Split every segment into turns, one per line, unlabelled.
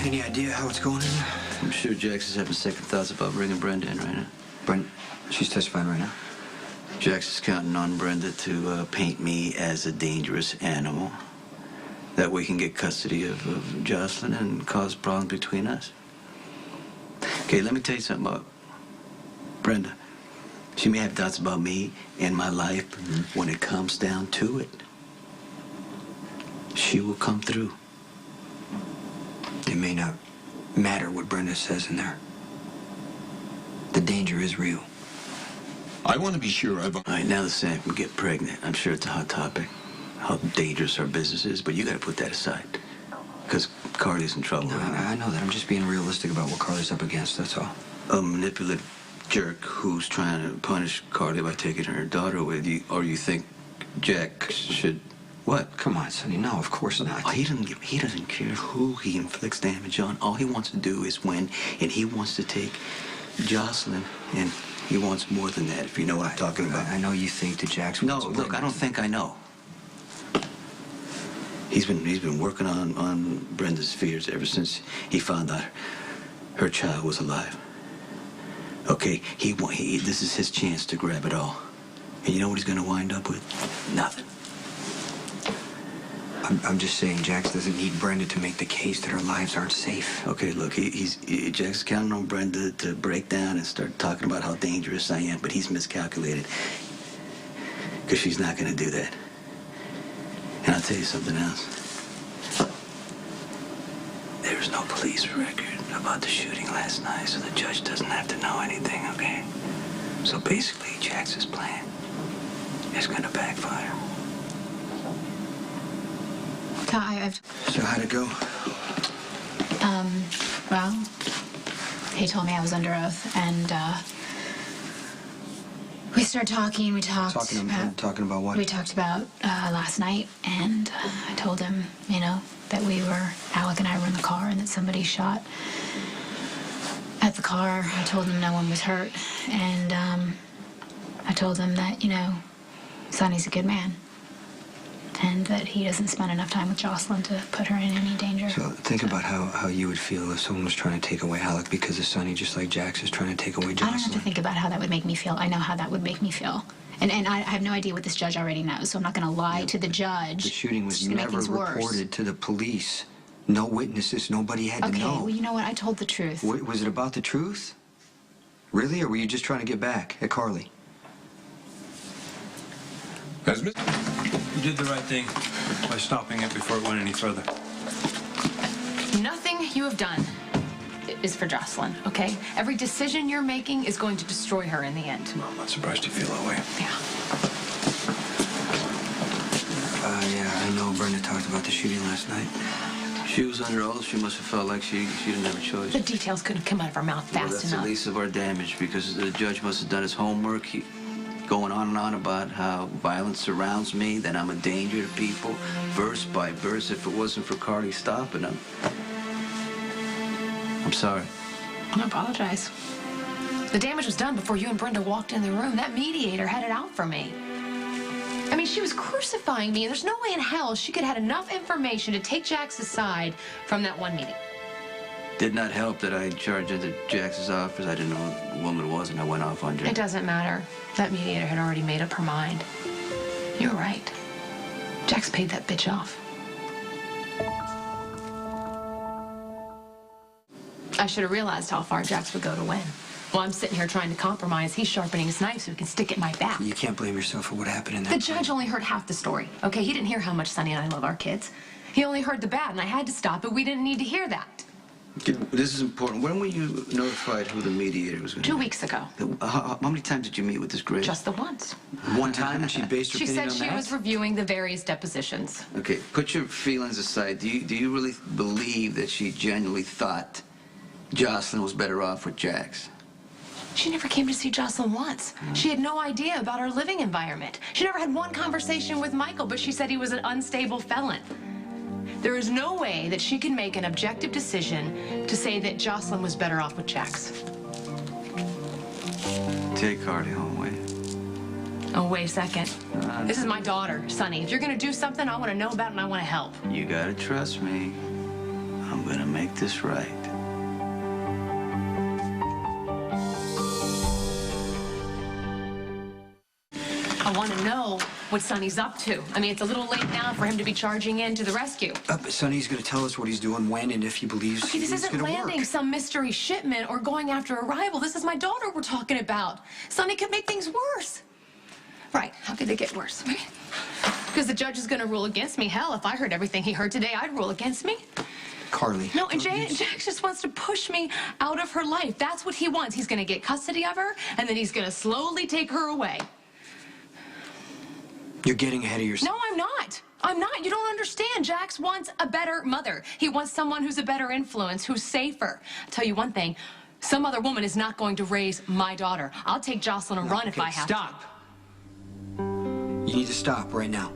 Any idea how it's going in there?
I'm sure Jax is having second thoughts about bringing Brenda in right now.
Brenda, she's testifying right now.
Jax is counting on Brenda to paint me as a dangerous animal. That way he can get custody of Jocelyn and cause problems between us. Okay, let me tell you something about Brenda. She may have doubts about me and my life, but when it comes down to it, she will come through.
It may not matter what Brenda says in there. The danger is real.
I want to be sure I've...
All right, now the Sam can get pregnant. I'm sure it's a hot topic, how dangerous our business is, but you gotta put that aside. Because Carly's in trouble.
No, I know that. I'm just being realistic about what Carly's up against, that's all.
A manipulative jerk who's trying to punish Carly by taking her daughter with you, or you think Jack should... What?
Come on, Sonny. No, of course not.
Oh, he doesn't care who he inflicts damage on. All he wants to do is win, and he wants to take Jocelyn, and he wants more than that, if you know what I'm talking about.
I know you think that Jack's...
No, look, I don't think I know. He's been working on Brenda's fears ever since he found out her child was alive. Okay, this is his chance to grab it all. And you know what he's going to wind up with? Nothing.
I'm just saying Jax doesn't need Brenda to make the case that our lives aren't safe.
Okay, look, Jack's counting on Brenda to break down and start talking about how dangerous I am, but he's miscalculated. Because she's not going to do that. And I'll tell you something else. There's no police record about the shooting last night, so the judge doesn't have to know anything, okay? So basically, Jax's plan is going to backfire.
So how'd it go?
Well, he told me I was under oath, and, we started talking. We talked
Talking about what?
We talked about, last night, and I told him, you know, that Alec and I were in the car and that somebody shot at the car. I told him no one was hurt, and, I told him that, you know, Sonny's a good man. And that he doesn't spend enough time with Jocelyn to put her in any danger.
So think about how you would feel if someone was trying to take away Alec because of Sonny, just like Jax is trying to take away Jocelyn.
I don't have to think about how that would make me feel. I know how that would make me feel. And I have no idea what this judge already knows, so I'm not going to lie to the judge.
The shooting was never reported to the police. No witnesses. Nobody had to know.
Okay, well, you know what? I told the truth.
Was it about the truth? Really? Or were you just trying to get back at Carly?
You did the right thing by stopping it before it went any further.
Nothing you have done is for Jocelyn, okay? Every decision you're making is going to destroy her in the end.
Well, I'm not surprised you feel that way.
Yeah.
Yeah, I know Brenda talked about the shooting last night.
She was under oath. She must have felt like she didn't have a choice.
The details couldn't come out of her mouth fast enough.
That's the least of our damage, because the judge must have done his homework. Going on and on about how violence surrounds me, that I'm a danger to people, verse by verse. If it wasn't for Carly stopping him. I'm sorry.
I apologize. The damage was done before you and Brenda walked in the room. That mediator had it out for me. I mean, she was crucifying me, and there's no way in hell she could have had enough information to take Jax's side from that one meeting.
Did not help that I charged into Jax's office. I didn't know who the woman was, and I went off on Jax.
It doesn't matter. That mediator had already made up her mind. You're right. Jax paid that bitch off. I should have realized how far Jax would go to win. While I'm sitting here trying to compromise, he's sharpening his knife so he can stick it in my back.
You can't blame yourself for what happened in that.
The judge only heard half the story, okay? He didn't hear how much Sonny and I love our kids. He only heard the bad, and I had to stop it. We didn't need to hear that.
This is important. When were you notified who the mediator was going to be?
2 weeks ago.
How many times did you meet with this Grace?
Just the once.
One time, and she based her
She
opinion
said
on
she
that?
was reviewing the various depositions.
Okay, put your feelings aside. Do you really believe that she genuinely thought Jocelyn was better off with Jax?
She never came to see Jocelyn once. She had no idea about our living environment. She never had one conversation with Michael, but she said he was an unstable felon. There is no way that she can make an objective decision to say that Jocelyn was better off with Jax.
Take Carly home, wait.
Oh, wait a second. This is my daughter, Sonny. If you're gonna do something, I want to know about it and I want to help.
You gotta trust me. I'm gonna make this right.
I want to know what Sonny's up to. I mean, it's a little late now for him to be charging in to the rescue.
But Sonny's going to tell us what he's doing, when, and if he believes
Okay, this
it's
isn't
going to
landing
work.
some mystery shipment or going after a rival. This is my daughter we're talking about. Sonny could make things worse. Right, how could they get worse? Because the judge is going to rule against me. Hell, if I heard everything he heard today, I'd rule against me.
Carly.
No, and
don't you-
Jax just wants to push me out of her life. That's what he wants. He's going to get custody of her, and then he's going to slowly take her away.
You're getting ahead of yourself.
No, I'm not. I'm not. You don't understand. Jax wants a better mother. He wants someone who's a better influence, who's safer. I'll tell you one thing. Some other woman is not going to raise my daughter. I'll take Jocelyn and run if I have
Stop. You need to stop right now.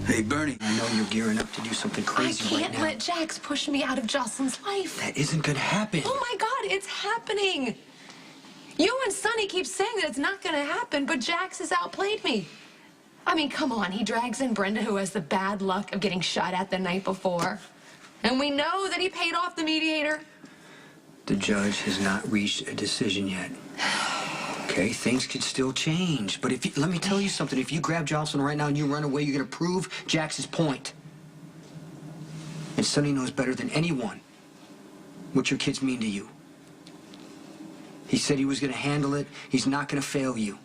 Hey, Bernie.
I know you're gearing up to do something
to. I
crazy right
can't
now.
let Jax push me out of Jocelyn's life.
That isn't going to happen.
Oh, my God, it's happening. You and Sonny keep saying that it's not going to happen, but Jax has outplayed me. I mean, come on. He drags in Brenda, who has the bad luck of getting shot at the night before. And we know that he paid off the mediator.
The judge has not reached a decision yet. Okay, things could still change. But if you, let me tell you something. If you grab Jocelyn right now and you run away, you're going to prove Jax's point. And Sonny knows better than anyone what your kids mean to you. He said he was going to handle it. He's not going to fail you.